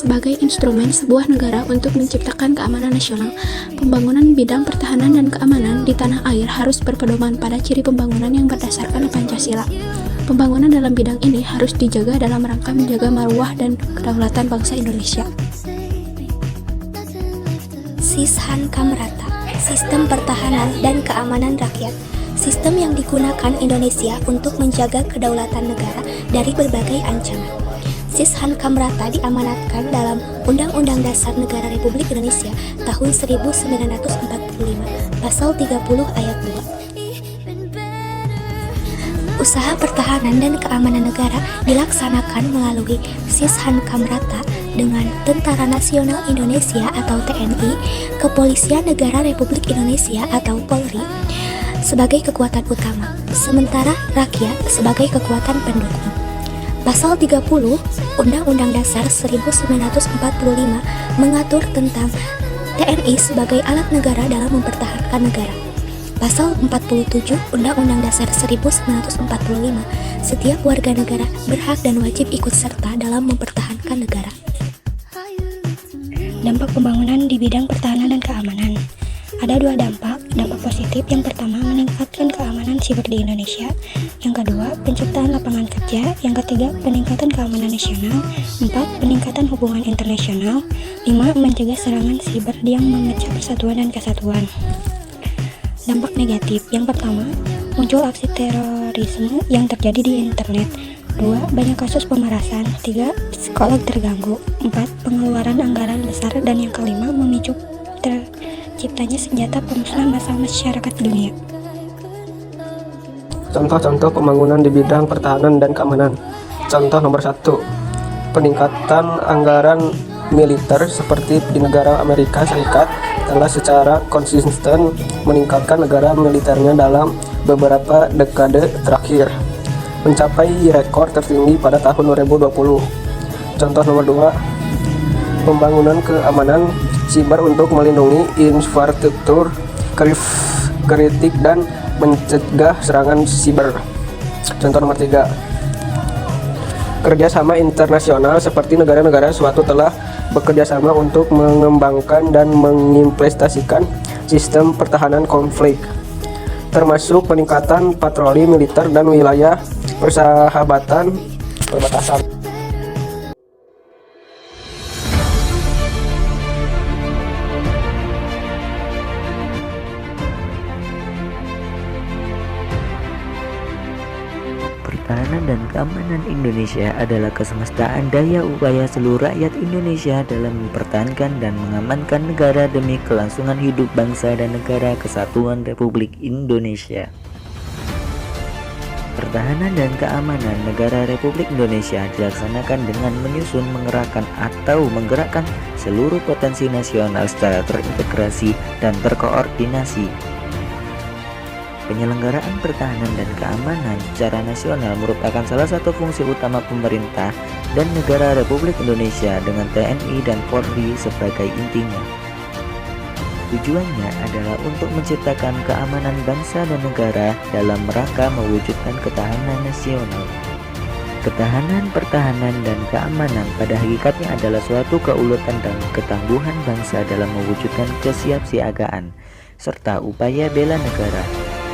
sebagai instrumen sebuah negara untuk menciptakan keamanan nasional. Pembangunan bidang pertahanan dan keamanan di tanah air harus berpedoman pada ciri pembangunan yang berdasarkan Pancasila. Pembangunan dalam bidang ini harus dijaga dalam rangka menjaga marwah dan kedaulatan bangsa Indonesia. Sishan Kamrata, Sistem Pertahanan dan Keamanan Rakyat. Sistem yang digunakan Indonesia untuk menjaga kedaulatan negara dari berbagai ancaman. Sishan Kamrata diamanatkan dalam Undang-Undang Dasar Negara Republik Indonesia tahun 1945, pasal 30 ayat 2. Usaha pertahanan dan keamanan negara dilaksanakan melalui Sishan Kamrata dengan Tentara Nasional Indonesia atau TNI, Kepolisian Negara Republik Indonesia atau Polri sebagai kekuatan utama, sementara rakyat sebagai kekuatan pendukung. Pasal 30 Undang-Undang Dasar 1945 mengatur tentang TNI sebagai alat negara dalam mempertahankan negara. Pasal 47 Undang-Undang Dasar 1945, setiap warga negara berhak dan wajib ikut serta dalam mempertahankan negara. Dampak pembangunan di bidang pertahanan dan keamanan. Ada dua dampak positif. Yang pertama, meningkatkan keamanan siber di Indonesia. Yang kedua, penciptaan lapangan kerja. Yang ketiga, peningkatan keamanan nasional. 4. Peningkatan hubungan internasional. 5. Mencegah serangan siber yang memecah persatuan dan kesatuan. Dampak negatif. Yang pertama, muncul aksi terorisme yang terjadi di internet. 2. Banyak kasus pemerasan. 3. Psikolog terganggu. 4. Pengeluaran anggaran besar. Dan yang kelima, memicu terciptanya senjata pemusnah massal masyarakat dunia. Contoh-contoh pembangunan di bidang pertahanan dan keamanan. Contoh nomor 1, peningkatan anggaran militer seperti di negara Amerika Serikat telah secara konsisten meningkatkan negara militernya dalam beberapa dekade terakhir, mencapai rekor tertinggi pada tahun 2020. Contoh nomor 2, pembangunan keamanan siber untuk melindungi infrastruktur kritik dan mencegah serangan siber. Contoh nomor 3, kerjasama internasional seperti negara-negara suatu telah bekerjasama untuk mengembangkan dan mengimplementasikan sistem pertahanan konflik, termasuk peningkatan patroli militer dan wilayah persahabatan perbatasan. Pertahanan dan keamanan Indonesia adalah kesemestaan daya upaya seluruh rakyat Indonesia dalam mempertahankan dan mengamankan negara demi kelangsungan hidup bangsa dan negara kesatuan Republik Indonesia. Pertahanan dan keamanan negara Republik Indonesia dilaksanakan dengan menyusun, mengerahkan atau menggerakkan seluruh potensi nasional secara terintegrasi dan terkoordinasi. Penyelenggaraan pertahanan dan keamanan secara nasional merupakan salah satu fungsi utama pemerintah dan negara Republik Indonesia dengan TNI dan Polri sebagai intinya. Tujuannya adalah untuk menciptakan keamanan bangsa dan negara dalam rangka mewujudkan ketahanan nasional. Ketahanan, pertahanan, dan keamanan pada hakikatnya adalah suatu keuletan dan ketangguhan bangsa dalam mewujudkan kesiapsiagaan serta upaya bela negara.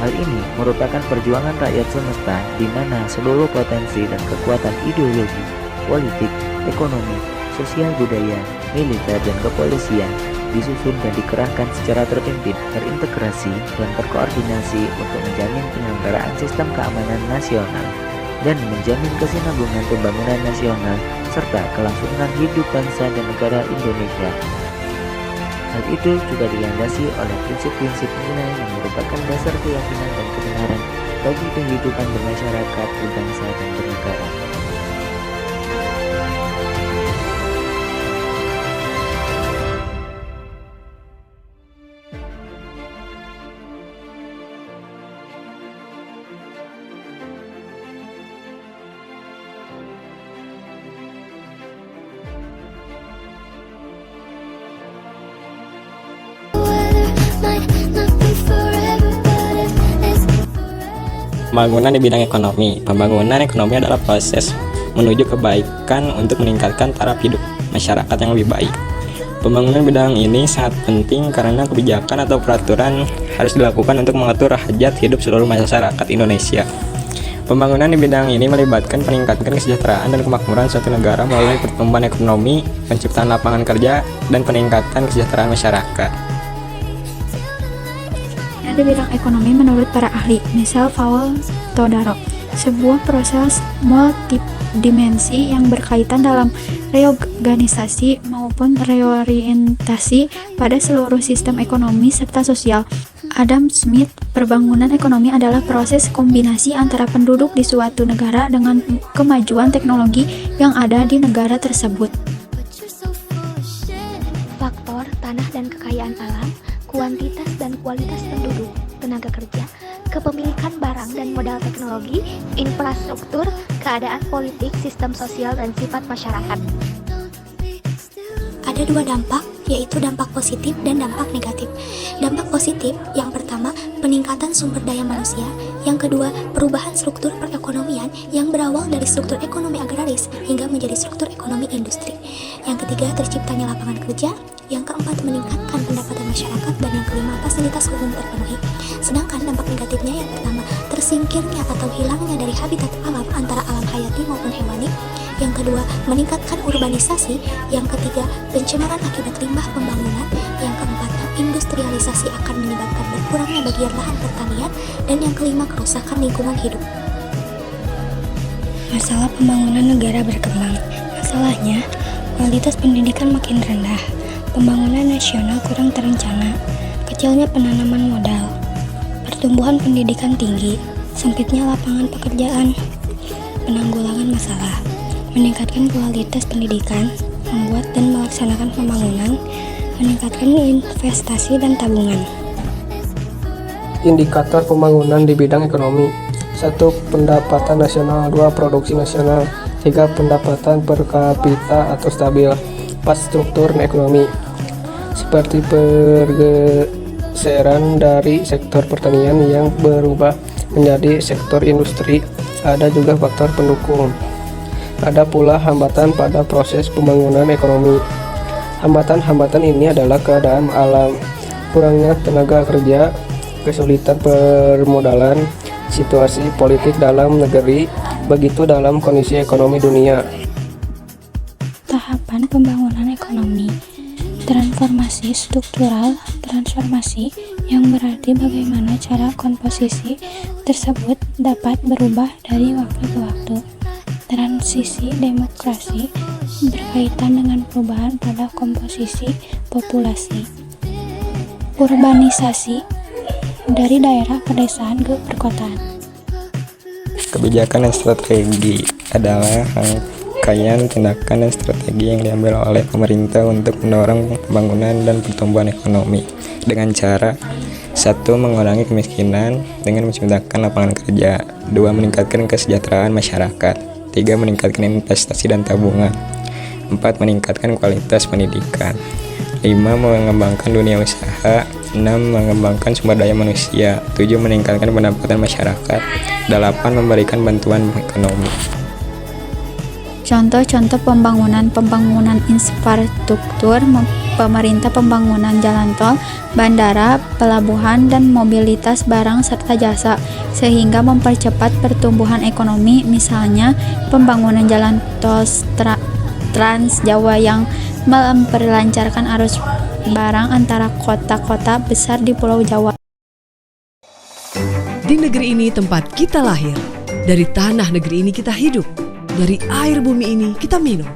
Hal ini merupakan perjuangan rakyat semesta di mana seluruh potensi dan kekuatan ideologi, politik, ekonomi, sosial budaya, militer, dan kepolisian disusun dan dikerahkan secara terpimpin, terintegrasi, dan terkoordinasi untuk menjamin penyelenggaraan sistem keamanan nasional dan menjamin kesinambungan pembangunan nasional serta kelangsungan hidup bangsa dan negara Indonesia. Hal itu juga dilandasi oleh prinsip-prinsip nilai yang merupakan dasar keyakinan dan kebenaran bagi kehidupan bermasyarakat, berbangsa, dan bernegara. Pembangunan di bidang ekonomi. Pembangunan ekonomi adalah proses menuju kebaikan untuk meningkatkan taraf hidup masyarakat yang lebih baik. Pembangunan bidang ini sangat penting karena kebijakan atau peraturan harus dilakukan untuk mengatur hajat hidup seluruh masyarakat Indonesia. Pembangunan di bidang ini melibatkan peningkatan kesejahteraan dan kemakmuran suatu negara melalui pertumbuhan ekonomi, penciptaan lapangan kerja, dan peningkatan kesejahteraan masyarakat. Di bidang ekonomi menurut para ahli, misal Paul Todaro, sebuah proses multidimensi yang berkaitan dalam reorganisasi maupun reorientasi pada seluruh sistem ekonomi serta sosial. Adam Smith, pembangunan ekonomi adalah proses kombinasi antara penduduk di suatu negara dengan kemajuan teknologi yang ada di negara tersebut. Faktor tanah dan kekayaan alam, kuantitas dan kualitas penduduk, tenaga kerja, kepemilikan barang dan modal teknologi, infrastruktur, keadaan politik, sistem sosial, dan sifat masyarakat. Ada dua dampak, yaitu dampak positif dan dampak negatif. Dampak positif, yang pertama, peningkatan sumber daya manusia. Yang kedua, perubahan struktur perekonomian yang berawal dari struktur ekonomi agraris hingga menjadi struktur ekonomi industri. Yang ketiga, terciptanya lapangan kerja. Yang keempat, meningkatkan pendapatan masyarakat. Dan yang kelima, fasilitas umum terpenuhi. Sedangkan dampak negatifnya yang pertama, tersingkirnya atau hilangnya dari habitat alam antara alam hayati maupun hewani. Yang kedua, meningkatkan urbanisasi. Yang ketiga, pencemaran akibat limbah pembangunan. Yang keempat, industrialisasi akan menyebabkan berkurangnya bagian lahan pertanian. Dan yang kelima, kerusakan lingkungan hidup. Masalah pembangunan negara berkembang. Masalahnya, kualitas pendidikan makin rendah, pembangunan nasional kurang terencana, kecilnya penanaman modal, pertumbuhan pendidikan tinggi, sempitnya lapangan pekerjaan, penanggulangan masalah, meningkatkan kualitas pendidikan, membuat dan melaksanakan pembangunan, meningkatkan investasi dan tabungan. Indikator pembangunan di bidang ekonomi: 1. Pendapatan nasional. 2. Produksi nasional. 3. Pendapatan per kapita atau stabil. 4. Struktur ekonomi, seperti pergeseran dari sektor pertanian yang berubah menjadi sektor industri. Ada juga faktor pendukung. Ada pula hambatan pada proses pembangunan ekonomi. Hambatan-hambatan ini adalah keadaan alam, kurangnya tenaga kerja, kesulitan permodalan, situasi politik dalam negeri, begitu dalam kondisi ekonomi dunia. Tahapan pembangunan ekonomi. Transformasi struktural, transformasi yang berarti bagaimana cara komposisi tersebut dapat berubah dari waktu ke waktu. Transisi demokrasi berkaitan dengan perubahan pada komposisi populasi. Urbanisasi dari daerah pedesaan ke perkotaan. Kebijakan dan strategi adalah rangkaian tindakan dan strategi yang diambil oleh pemerintah untuk mendorong pembangunan dan pertumbuhan ekonomi dengan cara: 1. Mengurangi kemiskinan dengan menciptakan lapangan kerja. 2. Meningkatkan kesejahteraan masyarakat. 3. Meningkatkan investasi dan tabungan. 4. Meningkatkan kualitas pendidikan. 5. Mengembangkan dunia usaha. 6. Mengembangkan sumber daya manusia. 7. Meningkatkan pendapatan masyarakat. 8. Memberikan bantuan ekonomi. Contoh-contoh pembangunan infrastruktur pemerintah, pembangunan jalan tol, bandara, pelabuhan, dan mobilitas barang serta jasa, sehingga mempercepat pertumbuhan ekonomi. Misalnya, pembangunan jalan tol Trans Jawa yang memperlancarkan arus barang antara kota-kota besar di Pulau Jawa. Di negeri ini tempat kita lahir, dari tanah negeri ini kita hidup, dari air bumi ini kita minum.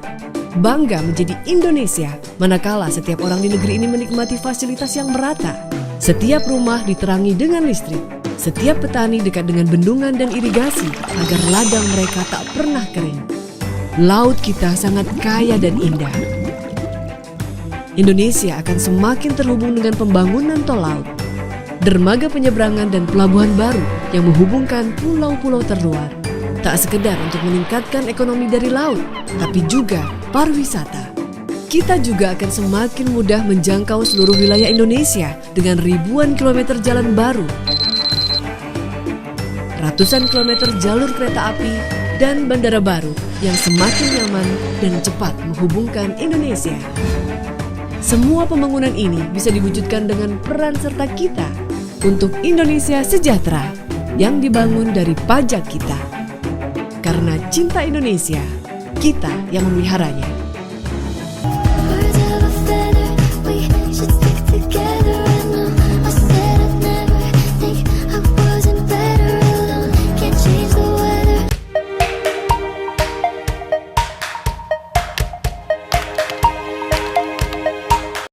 Bangga menjadi Indonesia, manakala setiap orang di negeri ini menikmati fasilitas yang merata. Setiap rumah diterangi dengan listrik, setiap petani dekat dengan bendungan dan irigasi agar ladang mereka tak pernah kering. Laut kita sangat kaya dan indah. Indonesia akan semakin terhubung dengan pembangunan tol laut, dermaga penyeberangan dan pelabuhan baru yang menghubungkan pulau-pulau terluar. Tak sekedar untuk meningkatkan ekonomi dari laut, tapi juga pariwisata. Kita juga akan semakin mudah menjangkau seluruh wilayah Indonesia dengan ribuan kilometer jalan baru, ratusan kilometer jalur kereta api, dan bandara baru yang semakin nyaman dan cepat menghubungkan Indonesia. Semua pembangunan ini bisa diwujudkan dengan peran serta kita untuk Indonesia sejahtera yang dibangun dari pajak kita. Karena cinta Indonesia, kita yang memeliharanya.